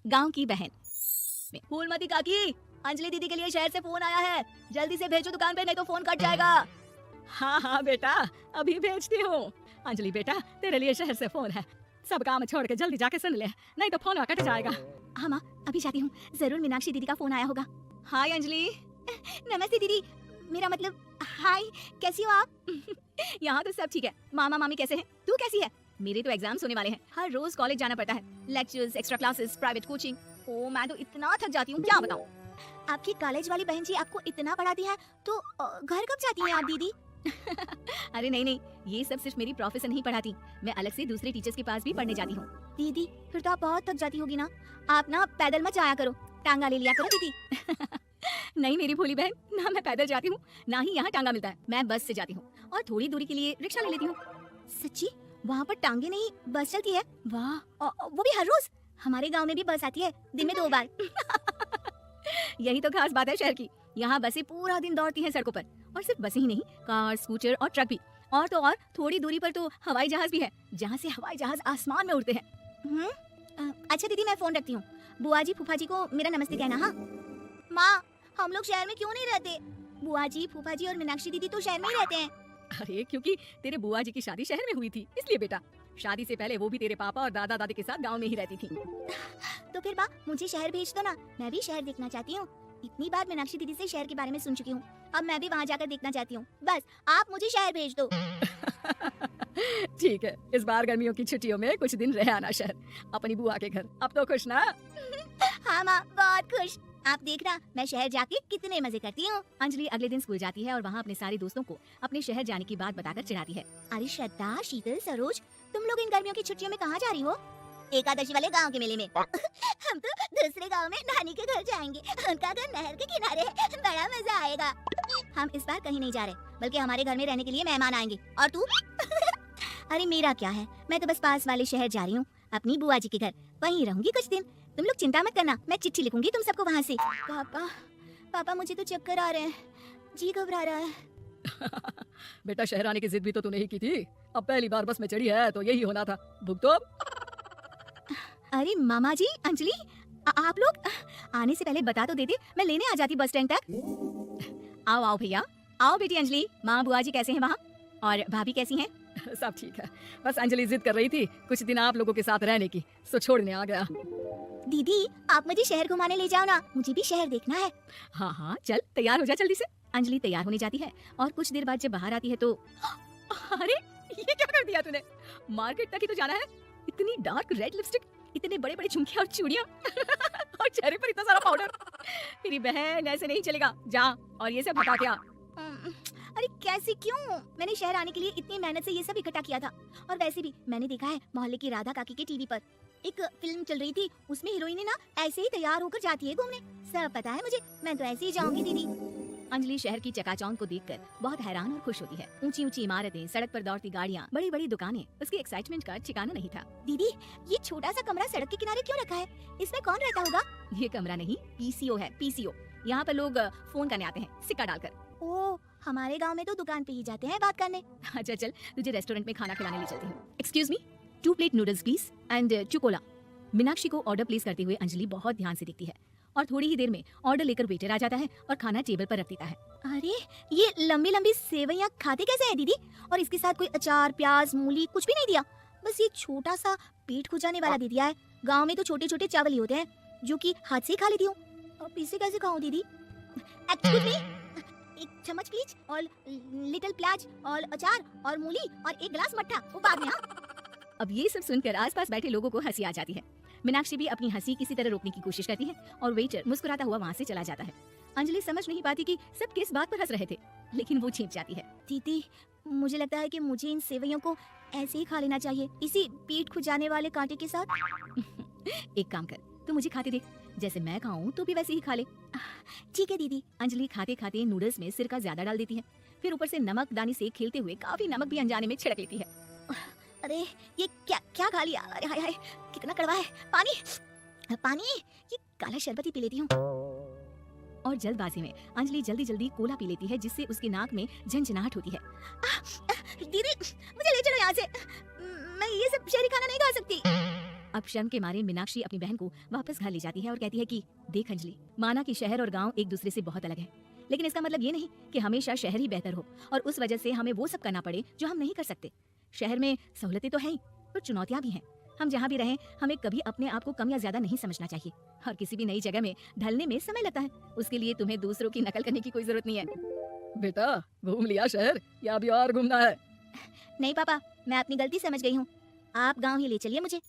गांव की बहन। फूलमती काकी, अंजलि दीदी के लिए शहर से फोन आया है, जल्दी से भेजो दुकान पे, नहीं तो फोन कट जाएगा। हाँ हाँ बेटा, अभी भेजती हूँ। अंजलि बेटा, तेरे लिए शहर से फोन है, सब काम छोड़ के जल्दी जाके सुन ले, नहीं तो फोन कट जाएगा। हाँ माँ, अभी जाती हूँ, जरूर मीनाक्षी दीदी का फोन आया होगा। हाय अंजलि। नमस्ते दीदी, मेरा मतलब हाय, कैसी हो आप? यहाँ तो सब ठीक है, मामा मामी कैसे हैं? तू कैसी है? मेरे तो एग्जाम्स होने वाले हैं, हर रोज कॉलेज जाना पड़ता है, lectures, extra classes, private coaching. ओ मैं तो इतना थक जाती हूँ, क्या बताऊँ। आपकी कॉलेज वाली बहन जी आपको इतना पढ़ाती है, तो घर कब जाती हैं आप दीदी? अरे नहीं नहीं, ये सब सिर्फ मेरी प्रोफेसर नहीं पढ़ाती, मैं अलग से दूसरे टीचर्स के पास भी पढ़ने जाती हूँ। दीदी फिर तो आप बहुत थक जाती होगी ना, आप ना पैदल मत जाया करो, टांगा ले लिया करो दीदी। नहीं मेरी भोली बहन, ना मैं पैदल जाती हूँ, ना ही यहाँ टांगा मिलता है, मैं बस से जाती हूँ और थोड़ी दूरी के लिए रिक्शा ले लेती हूँ। सच्ची? वहाँ पर टांगे नहीं, बस चलती है? वाह, वो भी हर रोज? हमारे गांव में भी बस आती है, दिन में 2 बार। यही तो खास बात है शहर की, यहाँ बसें पूरा दिन दौड़ती हैं सड़कों पर, और सिर्फ बसें ही नहीं, कार, स्कूटर और ट्रक भी, और तो और थोड़ी दूरी पर तो हवाई जहाज भी है, जहाँ से हवाई जहाज आसमान में उड़ते हैं। अच्छा दीदी, मैं फोन रखती हूँ, बुआ जी फूफा जी को मेरा नमस्ते कहना। हाँ माँ, हम लोग शहर में क्यों नहीं रहते? बुआ जी, फूफा जी और मीनाक्षी दीदी तो शहर में ही रहते हैं। अरे क्योंकि तेरे बुआ जी की शादी शहर में हुई थी, इसलिए बेटा। शादी से पहले वो भी तेरे पापा और दादा दादी के साथ गांव में ही रहती थी। तो फिर माँ, मुझे शहर भेज दो ना, मैं भी शहर देखना चाहती हूँ। इतनी बार मीनाक्षी दीदी से शहर के बारे में सुन चुकी हूँ, अब मैं भी वहाँ जाकर देखना चाहती हूँ, बस आप मुझे शहर भेज दो। ठीक है, इस बार गर्मियों की छुट्टियों में कुछ दिन रह आना शहर, अपनी बुआ के घर। अब तो खुश ना? हाँ माँ, बहुत खुश। आप देखना मैं शहर जाके कितने मजे करती हूँ। अंजलि अगले दिन स्कूल जाती है और वहाँ अपने सारे दोस्तों को अपने शहर जाने की बात बताकर चिढ़ाती है। अरे श्रद्धा, शीतल, सरोज, तुम लोग इन गर्मियों की छुट्टियों में कहाँ जा रही हो? एकादशी वाले गांव के मेले में। हम तो दूसरे गांव में नानी के घर जाएंगे, उनका घर नहर के किनारे है, बड़ा मजा आएगा। हम इस बार कहीं नहीं जा रहे, बल्कि हमारे घर में रहने के लिए मेहमान आएंगे। और तू? अरे मेरा क्या है, मैं तो बस पास वाले शहर जा रही हूँ, अपनी बुआ जी के घर, वहीं रहूंगी कुछ दिन। तुम लोग चिंता मत करना, मैं चिट्ठी लिखूंगी तुम सबको वहाँ से। पापा मुझे तो चक्कर आ रहे हैं, जी घबरा रहा है। बेटा शहर आने की जिद भी तो तूने ही की थी, अब पहली बार बस में चढ़ी है तो यही होना था, भुगतो। अरे मामा जी, अंजलि, आप लोग आने से पहले बता तो देते, मैं लेने आ जाती बस स्टैंड तक। आओ आओ भैया, आओ बेटी अंजलि। माँ बुआ जी कैसे हैं वहाँ, और भाभी कैसी हैं? सब ठीक है, बस अंजलि जिद कर रही थी कुछ दिन आप लोगों के साथ रहने की, सो छोड़ने आ गया। दीदी आप मुझे शहर घुमाने ले जाओ ना, मुझे भी शहर देखना है। हाँ हाँ चल, तैयार हो जा जल्दी से। अंजलि तैयार होने जाती है और कुछ देर बाद जब बाहर आती है तो अरे ये क्या कर दिया तूने, मार्केट तक ही तो जाना है, इतनी डार्क रेड लिपस्टिक, इतने बड़े बड़े झुमके और चूड़ियां और चेहरे पर इतना सारा पाउडर। मेरी बहन ऐसे नहीं चलेगा, जा और ये सब हटा क्या। अरे कैसे, क्यों? मैंने शहर आने के लिए इतनी मेहनत से ये सब इकट्ठा किया था, और वैसे भी मैंने देखा है मोहल्ले की राधा काकी के टीवी पर एक फिल्म चल रही थी, उसमें हीरोइन ना ऐसे ही तैयार होकर जाती है घूमने। सब पता है मुझे, मैं तो ऐसे ही जाऊंगी दीदी। अंजलि शहर की चकाचौंध को देखकर बहुत हैरान और खुश होती है। ऊंची ऊंची इमारतें, सड़क पर दौड़ती गाड़ियाँ, बड़ी बड़ी दुकानें, उसकी एक्साइटमेंट का ठिकाना नहीं था। दीदी ये छोटा सा कमरा सड़क के किनारे क्यों रखा है, इसमें कौन रहता होगा? ये कमरा नहीं, पीसीओ है, पीसीओ। यहाँ पर लोग फोन करने आते हैं सिक्का डालकर। ओ, हमारे गाँव में तो दुकान पे ही जाते हैं बात करने। अच्छा चल, तुझे रेस्टोरेंट में खाना खिलाने ले चलती हूँ। Excuse me, 2 plate noodles please and 2 Cola. Meenakshi को ऑर्डर प्लेस करते हुए अंजलि बहुत ध्यान से देखती है, और थोड़ी ही देर में ऑर्डर लेकर वेटर आ जाता है और खाना टेबल पर रख देता है। अरे ये लंबी लंबी सेवइयाँ खाते कैसे हैं दीदी, और इसके साथ कोई अचार, प्याज, मूली कुछ भी नहीं दिया, बस ये छोटा सा पेट खुजाने वाला दे दिया है। गाँव में तो छोटे छोटे चावल ही होते हैं जो की हाथ से खा लेती हूँ, अब इसे कैसे खाऊं दीदी? एक्सक्यूज मी, 1 चम्मच प्लीज, और लिटिल प्याज और अचार और मूली और 1 गिलास मट्ठा, वो बाद में। हाँ। अब ये सब सुनकर आसपास बैठे लोगों को हंसी आ जाती है। मीनाक्षी भी अपनी हंसी किसी तरह रोकने की कोशिश करती है और वेटर मुस्कुराता हुआ वहाँ से चला जाता है। अंजलि समझ नहीं पाती कि सब किस बात पर हंस रहे थे, लेकिन वो छिप जाती है। दीदी मुझे लगता है कि मुझे इन सेवइयों को ऐसे ही खा लेना चाहिए, इसी पेट खुजाने वाले कांटे के साथ। एक काम कर, तू मुझे खाते देख, जैसे मैं खाऊं तो भी वैसे ही खा ले। ठीक है दीदी। अंजलि खाते खाते नूडल्स में सिरका ज्यादा डाल देती है, फिर ऊपर से नमक दानी से खेलते हुए काफी नमक भी अनजाने में छिड़क लेती है। अरे ये क्या क्या खा लिया, अरे हाय हाय कितना कड़वा है। पानी पानी, ये काला शरबत ही पी लेती हूँ। और जल्दबाजी में अंजलि जल्दी जल्दी कोला पी लेती है, जिससे उसके नाक में झंझनाहट होती है। दीदी मुझे ले चलो यहाँ से, मैं ये सब शहरी खाना नहीं खा सकती। अब शर्म के मारे मीनाक्षी अपनी बहन को वापस घर ले जाती है और कहती है कि देख अंजलि, माना कि शहर और गांव एक दूसरे से बहुत अलग है, लेकिन इसका मतलब ये नहीं कि हमेशा शहर ही बेहतर हो और उस वजह से हमें वो सब करना पड़े जो हम नहीं कर सकते। शहर में सहूलतें तो हैं ही, पर चुनौतियां भी हैं। हम जहाँ भी रहें, हमें कभी अपने आप को कम या ज्यादा नहीं समझना चाहिए और किसी भी नई जगह में ढलने में समय लगता है। उसके लिए तुम्हें दूसरों की नकल करने की कोई जरूरत नहीं है। बेटा घूम लिया शहर या अभी और घूमना है? नहीं पापा, मैं अपनी गलती समझ गई हूँ। आप गाँव ही ले चलिए मुझे।